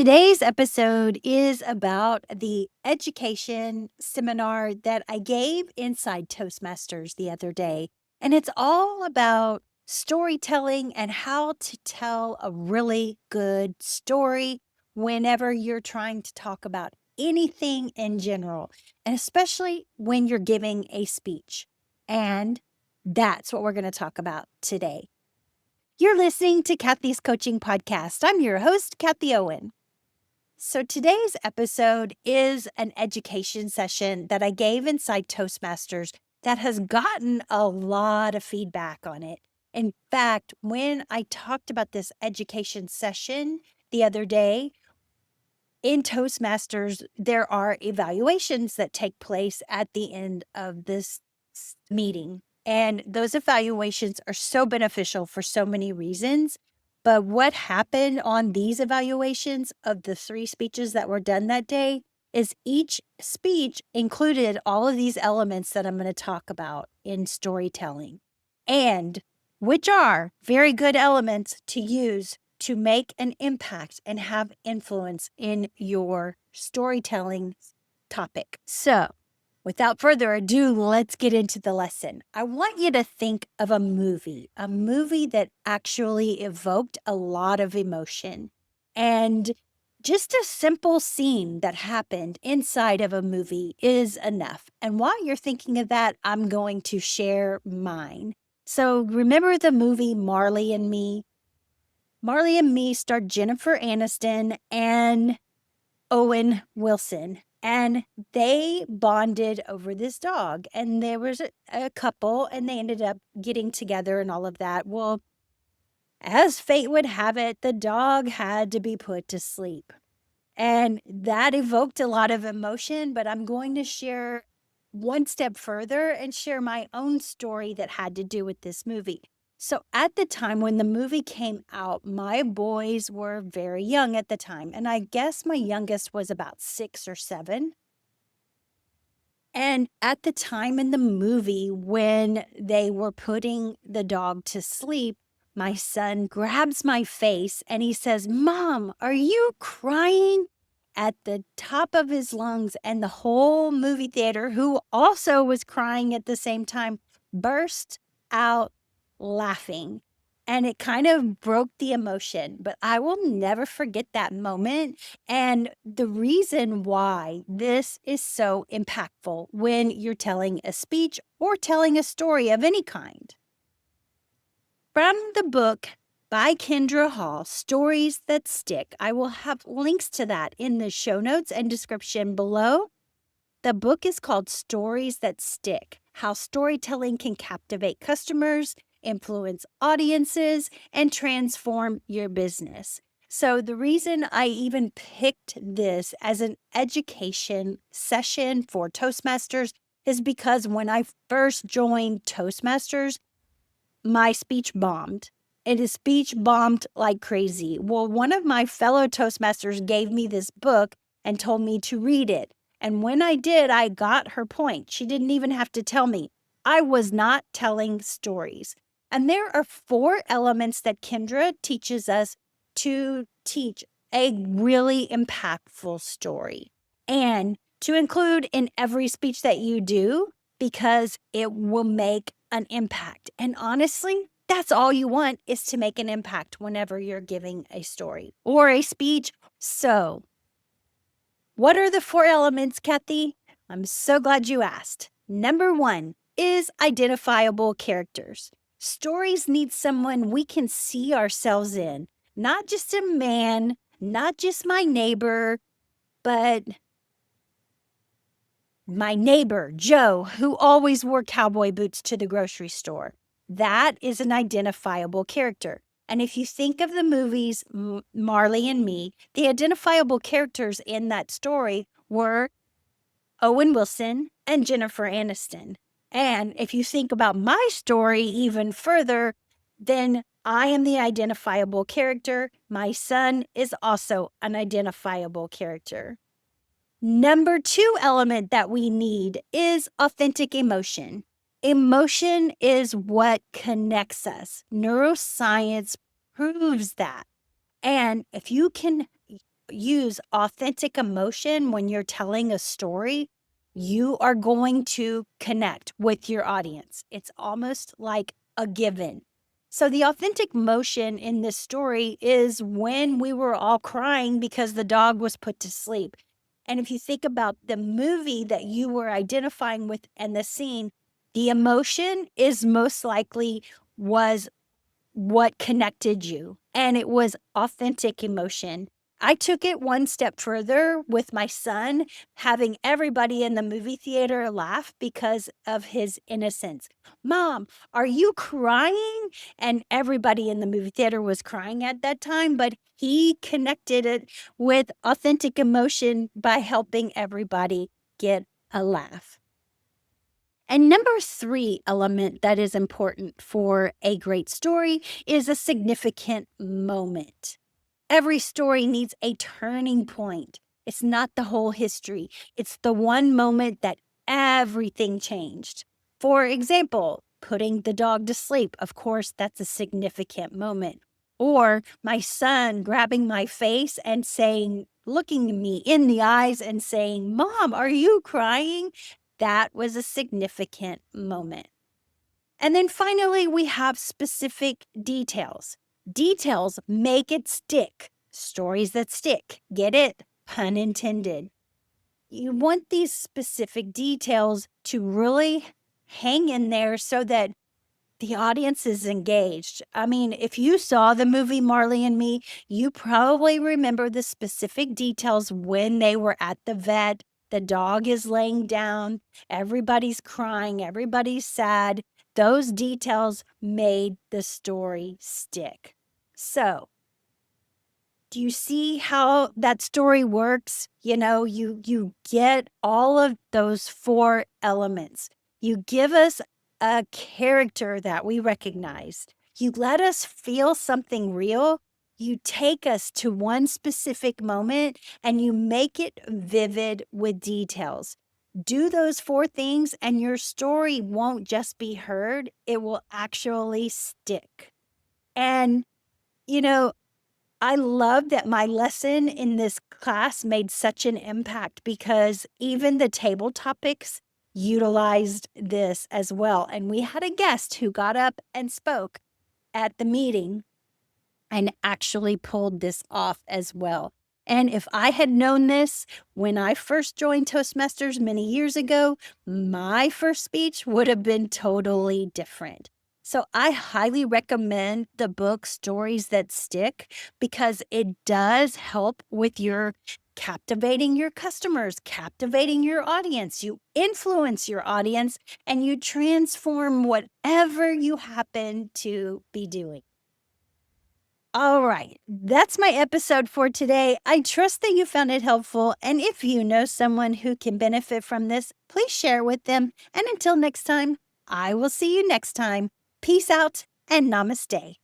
Today's episode is about the education seminar that I gave inside Toastmasters the other day. And it's all about storytelling and how to tell a really good story whenever you're trying to talk about anything in general, and especially when you're giving a speech. And that's what we're going to talk about today. You're listening to Kathie's Coaching Podcast. I'm your host, Kathie Owen. So today's episode is an education session that I gave inside Toastmasters that has gotten a lot of feedback on it. In fact, when I talked about this education session the other day, in Toastmasters, there are evaluations that take place at the end of this meeting. And those evaluations are so beneficial for so many reasons. But what happened on these evaluations of the 3 speeches that were done that day is each speech included all of these elements that I'm going to talk about in storytelling, and which are very good elements to use to make an impact and have influence in your storytelling topic. So, without further ado, let's get into the lesson. I want you to think of a movie that actually evoked a lot of emotion, and just a simple scene that happened inside of a movie is enough. And while you're thinking of that, I'm going to share mine. So remember the movie Marley and Me? Marley and Me starred Jennifer Aniston and Owen Wilson, and they bonded over this dog. And there was a couple, and they ended up getting together and all of that. Well, as fate would have it, the dog had to be put to sleep. And that evoked a lot of emotion, but I'm going to share one step further and share my own story that had to do with this movie. So at the time when the movie came out, my boys were very young at the time. And I guess my youngest was about 6 or 7. And at the time in the movie when they were putting the dog to sleep, my son grabs my face and he says, "Mom, are you crying?" At the top of his lungs, and the whole movie theater, who also was crying at the same time, burst out laughing. And it kind of broke the emotion, but I will never forget that moment. And the reason why this is so impactful when you're telling a speech or telling a story of any kind. From the book by Kindra Hall, Stories That Stick, I will have links to that in the show notes and description below. The book is called Stories That Stick: How Storytelling Can Captivate Customers, Influence Audiences, and Transform Your Business. So the reason I even picked this as an education session for Toastmasters is because when I first joined Toastmasters, my speech bombed. And his speech bombed like crazy. Well, one of my fellow Toastmasters gave me this book and told me to read it. And when I did, I got her point. She didn't even have to tell me. I was not telling stories. And there are 4 elements that Kindra teaches us to teach a really impactful story, and to include in every speech that you do, because it will make an impact. And honestly, that's all you want, is to make an impact whenever you're giving a story or a speech. So, what are the 4 elements, Kathie? I'm so glad you asked. Number 1 is identifiable characters. Stories need someone we can see ourselves in, not just a man, not just my neighbor, but my neighbor, Joe, who always wore cowboy boots to the grocery store. That is an identifiable character. And if you think of the movies Marley and Me, the identifiable characters in that story were Owen Wilson and Jennifer Aniston. And if you think about my story even further, then I am the identifiable character. My son is also an identifiable character. Number 2 element that we need is authentic emotion. Emotion is what connects us. Neuroscience proves that. And if you can use authentic emotion when you're telling a story, you are going to connect with your audience. It's almost like a given. So, the authentic emotion in this story is when we were all crying because the dog was put to sleep. And if you think about the movie that you were identifying with and the scene, the emotion is most likely was what connected you, and it was authentic emotion. I took it one step further with my son, having everybody in the movie theater laugh because of his innocence. "Mom, are you crying?" And everybody in the movie theater was crying at that time, but he connected it with authentic emotion by helping everybody get a laugh. And number 3 element that is important for a great story is a significant moment. Every story needs a turning point. It's not the whole history, it's the one moment that everything changed. For example, putting the dog to sleep. Of course, that's a significant moment. Or my son grabbing my face and saying, looking me in the eyes and saying, "Mom, are you crying?" That was a significant moment. And then finally, we have specific details. Details make it stick. Stories that stick. Get it? Pun intended. You want these specific details to really hang in there so that the audience is engaged. I mean, if you saw the movie Marley and Me, you probably remember the specific details when they were at the vet. The dog is laying down, everybody's crying, everybody's sad. Those details made the story stick. So, do you see how that story works? You get all of those 4 elements. You give us a character that we recognize. You let us feel something real. You take us to one specific moment and you make it vivid with details. Do those 4 things and your story won't just be heard, it will actually stick. And, you know, I love that my lesson in this class made such an impact because even the table topics utilized this as well. And we had a guest who got up and spoke at the meeting and actually pulled this off as well. And if I had known this when I first joined Toastmasters many years ago, my first speech would have been totally different. So I highly recommend the book Stories That Stick because it does help with your captivating your customers, captivating your audience. You influence your audience and you transform whatever you happen to be doing. All right, that's my episode for today. I trust that you found it helpful. And if you know someone who can benefit from this, please share with them. And until next time, I will see you next time. Peace out and namaste.